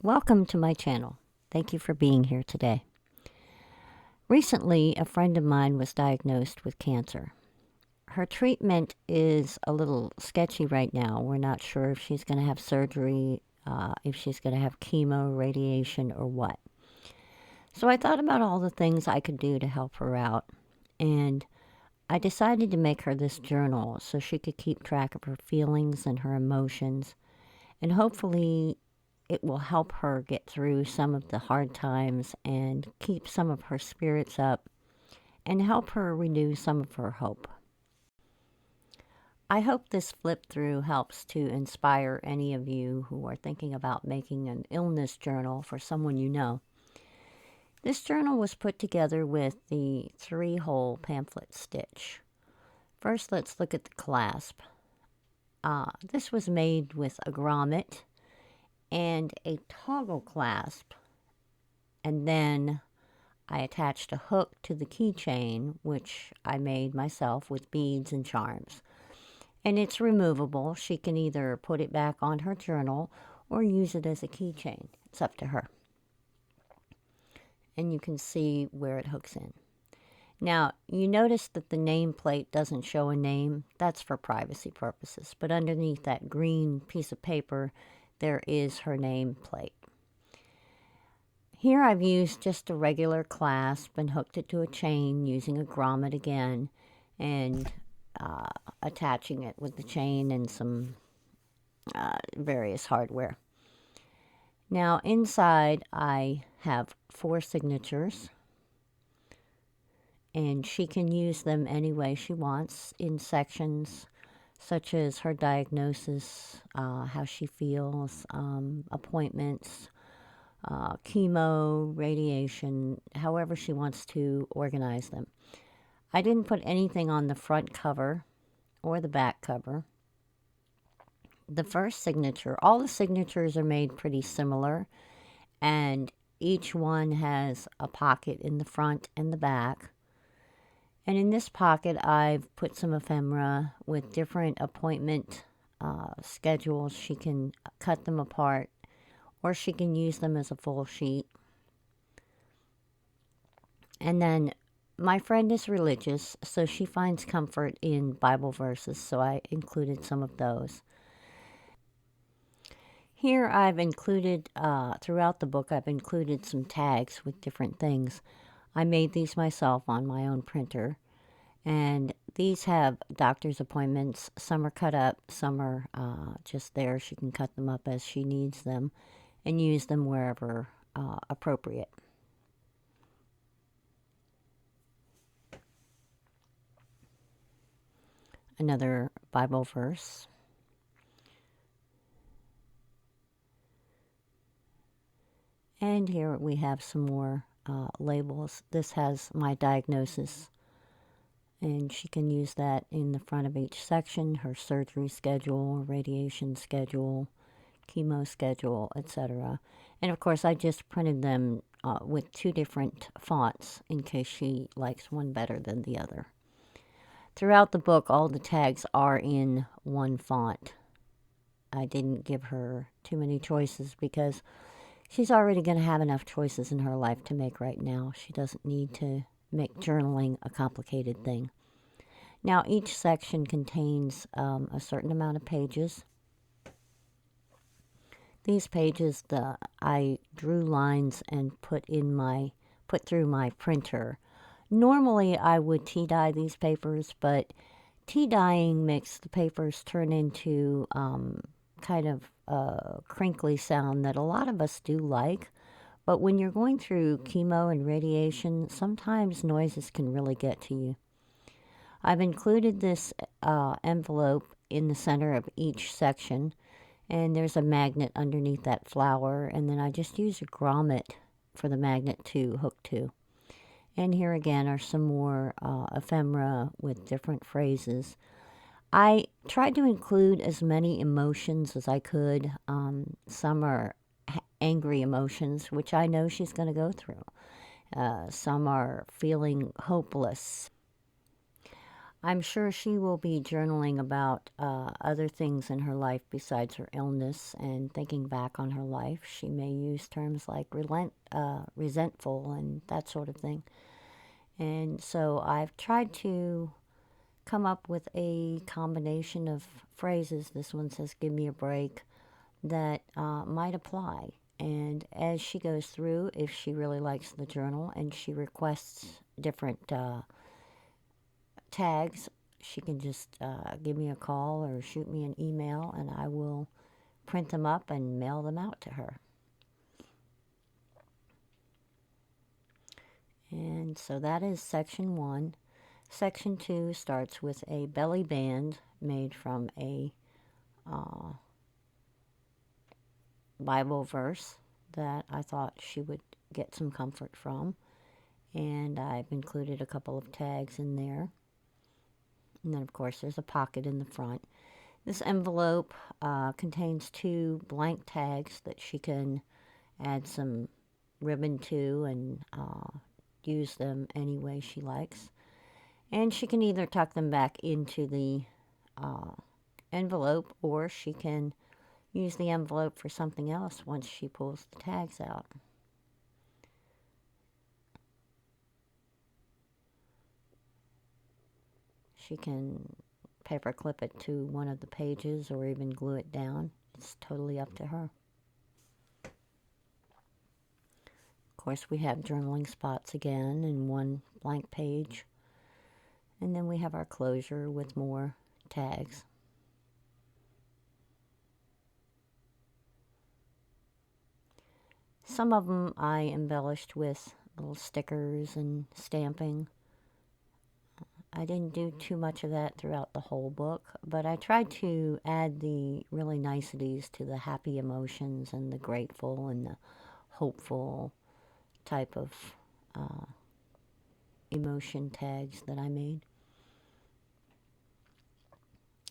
Welcome to my channel. Thank you for being here today. Recently, a friend of mine was diagnosed with cancer. Her treatment is a little sketchy right now. We're not sure if she's going to have surgery, if she's going to have chemo, radiation, or what. So I thought about all the things I could do to help her out, and I decided to make her this journal so she could keep track of her feelings and her emotions, and hopefully it will help her get through some of the hard times and keep some of her spirits up and help her renew some of her hope. I hope this flip through helps to inspire any of you who are thinking about making an illness journal for someone you know. This journal was put together with the 3-hole pamphlet stitch. First, let's look at the clasp. This was made with a grommet and a toggle clasp, and then I attached a hook to the keychain, which I made myself with beads and charms. And it's removable. She can either put it back on her journal or use it as a keychain. It's up to her. And you can see where it hooks in. Now, you notice that the nameplate doesn't show a name. That's for privacy purposes. But underneath that green piece of paper, there is her nameplate. Here I've used just a regular clasp and hooked it to a chain using a grommet again and attaching it with the chain and some various hardware. Now inside I have 4 signatures, and she can use them any way she wants in sections such as her diagnosis, how she feels, appointments, chemo, radiation, however she wants to organize them. I didn't put anything on the front cover or the back cover. The first signature, all the signatures are made pretty similar, and each one has a pocket in the front and the back. And in this pocket, I've put some ephemera with different appointment schedules. She can cut them apart, or she can use them as a full sheet. And then my friend is religious, so she finds comfort in Bible verses, so I included some of those. Here I've included, throughout the book, I've included some tags with different things. I made these myself on my own printer, and these have doctor's appointments. Some are cut up, some are just there. She can cut them up as she needs them and use them wherever appropriate. Another Bible verse. And here we have some more labels. This has my diagnosis, and she can use that in the front of each section, her surgery schedule, radiation schedule, chemo schedule, etc. And of course, I just printed them with 2 different fonts in case she likes one better than the other. Throughout the book, all the tags are in one font. I didn't give her too many choices because she's already going to have enough choices in her life to make right now. She doesn't need to make journaling a complicated thing. Now, each section contains a certain amount of pages. These pages, I drew lines and put through my printer. Normally, I would tea dye these papers, but tea dyeing makes the papers turn into kind of a crinkly sound that a lot of us do like. But when you're going through chemo and radiation, sometimes noises can really get to you. I've included this envelope in the center of each section, and there's a magnet underneath that flower, and then I just use a grommet for the magnet to hook to. And here again are some more ephemera with different phrases. I tried to include as many emotions as I could. Some are angry emotions, which I know she's going to go through. Some are feeling hopeless. I'm sure she will be journaling about other things in her life besides her illness and thinking back on her life. She may use terms like resentful and that sort of thing. And so I've tried to come up with a combination of phrases. This one says, "Give me a break," that might apply. And as she goes through, if she really likes the journal and she requests different tags, she can just give me a call or shoot me an email, and I will print them up and mail them out to her. And so that is section 1. Section 2 starts with a belly band made from a Bible verse that I thought she would get some comfort from. And I've included a couple of tags in there. And then, of course, there's a pocket in the front. This envelope contains 2 blank tags that she can add some ribbon to and use them any way she likes. And she can either tuck them back into the envelope, or she can use the envelope for something else once she pulls the tags out. She can paper clip it to one of the pages or even glue it down. It's totally up to her. Of course, we have journaling spots again and 1 blank page. And then we have our closure with more tags. Some of them I embellished with little stickers and stamping. I didn't do too much of that throughout the whole book, but I tried to add the really niceties to the happy emotions and the grateful and the hopeful type of emotion tags that I made.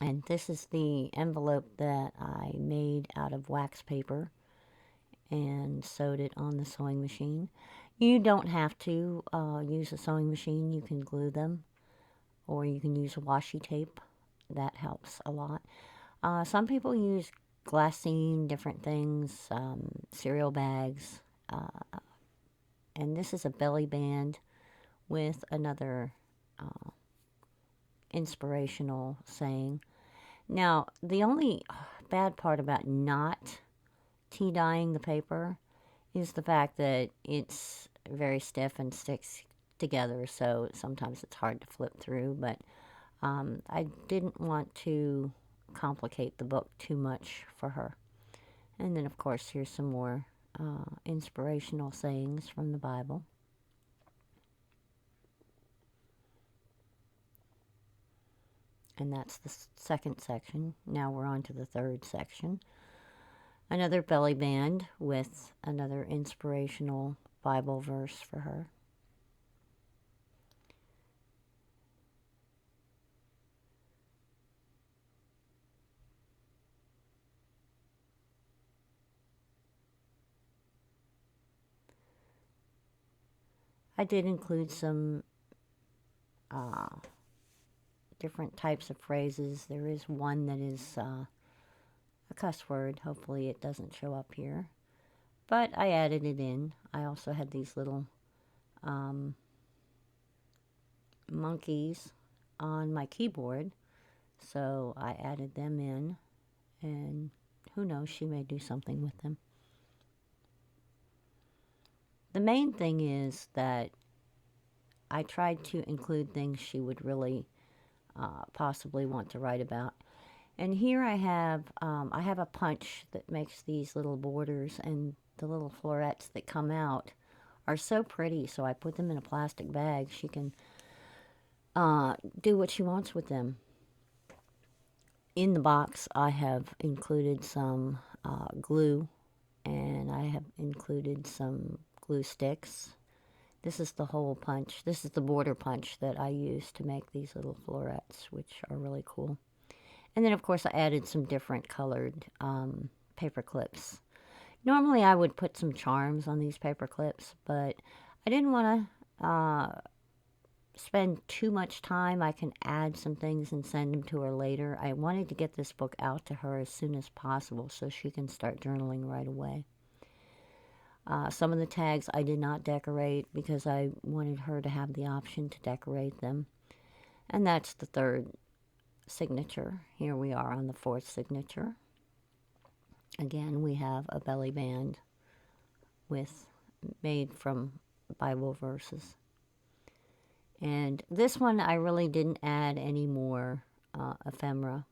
And this is the envelope that I made out of wax paper and sewed it on the sewing machine. You don't have to use a sewing machine. You can glue them, or you can use washi tape. That helps a lot. Some people use glassine, different things, cereal bags. And this is a belly band with another inspirational saying. Now, the only bad part about not tea dyeing the paper is the fact that it's very stiff and sticks together, so sometimes it's hard to flip through, but I didn't want to complicate the book too much for her. And then, of course, here's some more inspirational sayings from the Bible. And that's the second section. Now we're on to the third section. Another belly band with another inspirational Bible verse for her. I did include some different types of phrases. There is one that is a cuss word. Hopefully it doesn't show up here. But I added it in. I also had these little monkeys on my keyboard. So I added them in. And who knows, she may do something with them. The main thing is that I tried to include things she would really possibly want to write about. And here I have a punch that makes these little borders, and the little florets that come out are so pretty, so I put them in a plastic bag. She can do what she wants with them. In the box, I have included some glue, and I have included some glue sticks. This is the hole punch. This is the border punch that I use to make these little florets, which are really cool. And then, of course, I added some different colored paper clips. Normally, I would put some charms on these paper clips, but I didn't want to spend too much time, I can add some things and send them to her later. I wanted to get this book out to her as soon as possible so she can start journaling right away. Some of the tags I did not decorate because I wanted her to have the option to decorate them. And that's the third signature. Here we are on the fourth signature. Again, we have a belly band made from Bible verses. And this one I really didn't add any more ephemera.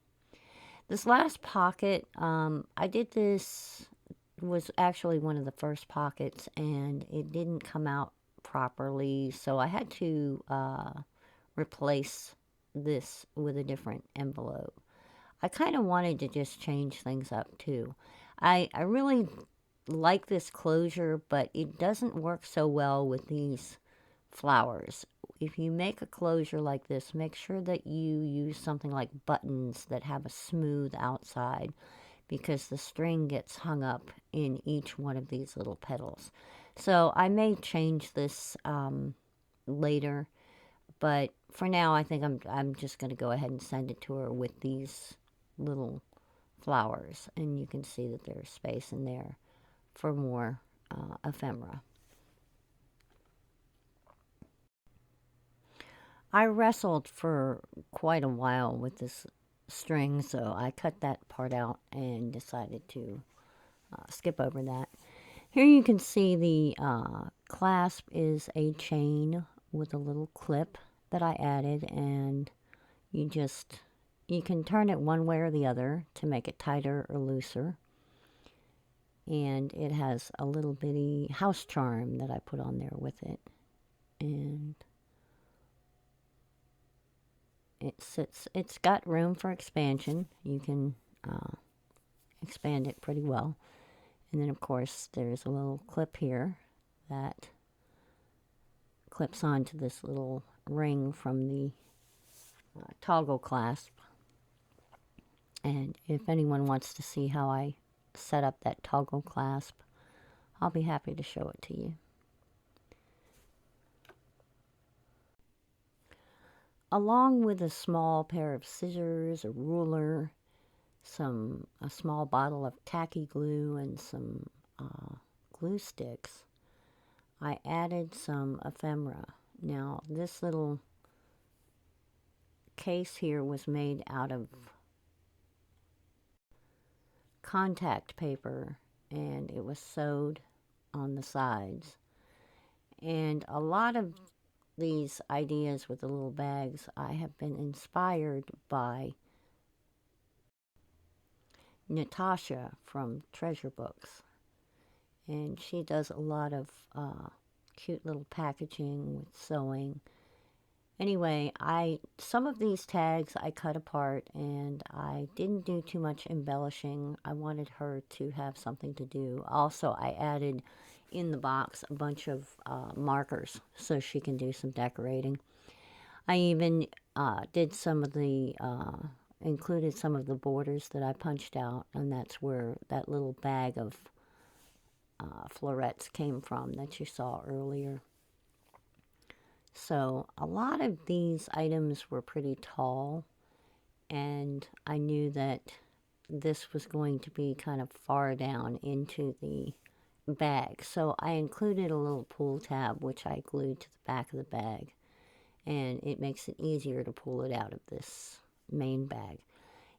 This last pocket, I did this, was actually one of the first pockets, and it didn't come out properly, so I had to replace this with a different envelope. I kind of wanted to just change things up too. I really like this closure, but it doesn't work so well with these flowers. If you make a closure like this, make sure that you use something like buttons that have a smooth outside, because the string gets hung up in each one of these little petals. So I may change this later, but for now I think I'm just going to go ahead and send it to her with these little flowers, and you can see that there's space in there for more ephemera. I wrestled for quite a while with this string, so I cut that part out and decided to skip over that. Here you can see the clasp is a chain with a little clip that I added, and you can turn it one way or the other to make it tighter or looser. And it has a little bitty house charm that I put on there with it. And it's got room for expansion. You can expand it pretty well. And then, of course, there's a little clip here that clips onto this little ring from the toggle clasp. And if anyone wants to see how I set up that toggle clasp, I'll be happy to show it to you. Along with a small pair of scissors, a ruler, a small bottle of tacky glue, and some glue sticks, I added some ephemera. Now, this little case here was made out of contact paper, and it was sewed on the sides. And a lot of these ideas with the little bags, I have been inspired by Natasha from Treasure Books. And she does a lot of cute little packaging with sewing. Anyway, some of these tags I cut apart, and I didn't do too much embellishing. I wanted her to have something to do. Also, I added in the box a bunch of markers so she can do some decorating. I even did some of the included some of the borders that I punched out, and that's where that little bag of florets came from that you saw earlier. So a lot of these items were pretty tall, and I knew that this was going to be kind of far down into the bag. So I included a little pull tab, which I glued to the back of the bag, and it makes it easier to pull it out of this main bag.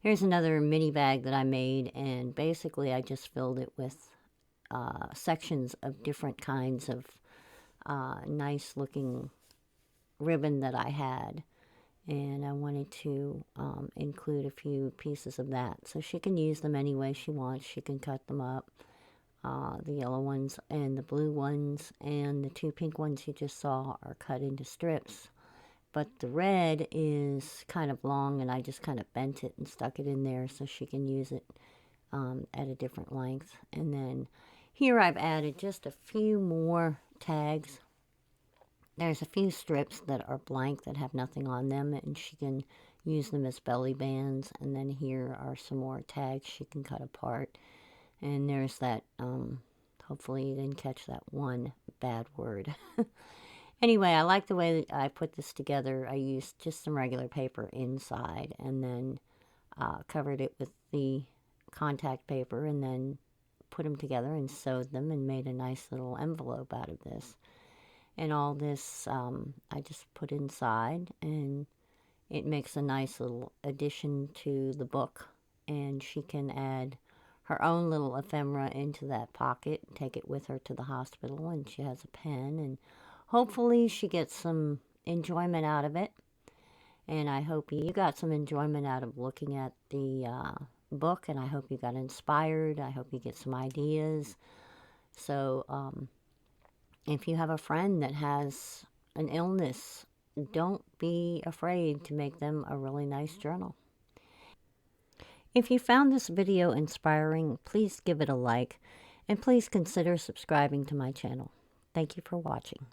Here's another mini bag that I made, and basically I just filled it with sections of different kinds of nice looking ribbon that I had, and I wanted to include a few pieces of that so she can use them any way she wants. She can cut them up, the yellow ones and the blue ones, and the two pink ones you just saw are cut into strips, but the red is kind of long, and I just kind of bent it and stuck it in there so she can use it at a different length. And then here I've added just a few more tags. There's a few strips that are blank that have nothing on them, and she can use them as belly bands. And then here are some more tags she can cut apart. And there's that, hopefully you didn't catch that one bad word. Anyway, I like the way that I put this together. I used just some regular paper inside and then covered it with the contact paper and then put them together and sewed them and made a nice little envelope out of this. And all this I just put inside, and it makes a nice little addition to the book. And she can add her own little ephemera into that pocket, take it with her to the hospital, and she has a pen, and hopefully she gets some enjoyment out of it. And I hope you got some enjoyment out of looking at the book, and I hope you got inspired. I hope you get some ideas. So if you have a friend that has an illness, don't be afraid to make them a really nice journal. If you found this video inspiring, please give it a like, and please consider subscribing to my channel. Thank you for watching.